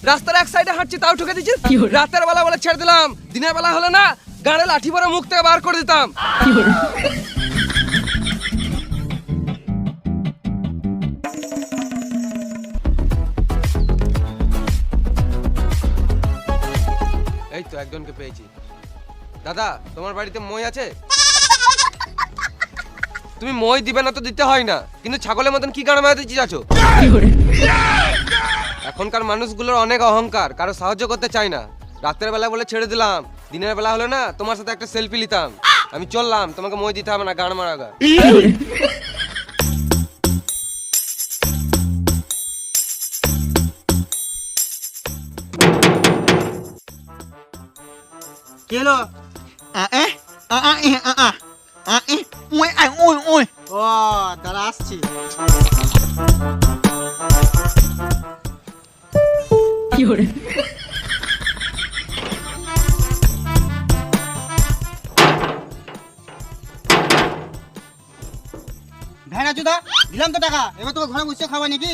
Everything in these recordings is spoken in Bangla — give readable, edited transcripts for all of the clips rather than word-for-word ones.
রাস্তার এক সাইডে হাঁটছি তাও ঠকে দিচ্ছিস। রাতের বেলা বলে ছেড়ে দিলাম, দিনের বেলা হলে না গাড়ে লাঠি ভরে মুখ থেকে বার করে দিতাম। এই তো একজনকে পেয়েছি। দাদা, তোমার বাড়িতে মই আছে? তুমি মই দিবে না তো দিতে হয় না, কিন্তু ছাগলের মতন কি গান মারাতে চাচ্ছো? এখনকার মানুষগুলোর অনেক অহংকার, কারো সাহায্য করতে চায় না। রাতের বেলা বলে ছেড়ে দিলাম, দিনের বেলা হলে না তোমার সাথে একটা সেলফি নিতাম। আমি চললাম, তোমাকে মই দিতে হবে না, গান মারাগা। কি হলো? ও দাঁড়া আসছি। ভেড়া চুদা, দিলাম তো টাকা, এবার তোকে ঘরে বসে খাওয়া নাকি?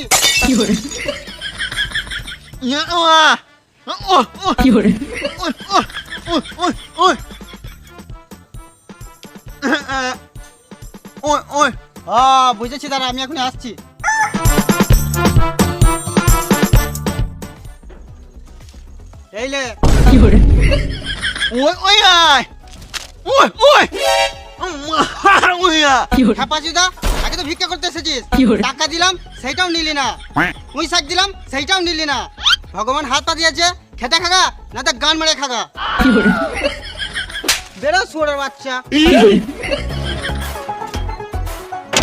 বুঝেছি, দাঁড়া আমি এখন আসছি। এইলে আগে তো ভিক্ষা করতে এসেছিস, টাকা দিলাম সেইটাও নিলি না, তুই শাক দিলাম সেইটাও নিলি না। ভগবান হাত পা দিয়েছে, খেতে খাগা না তো গান মেরে খাগা। বেরো শুয়োরের বাচ্চা।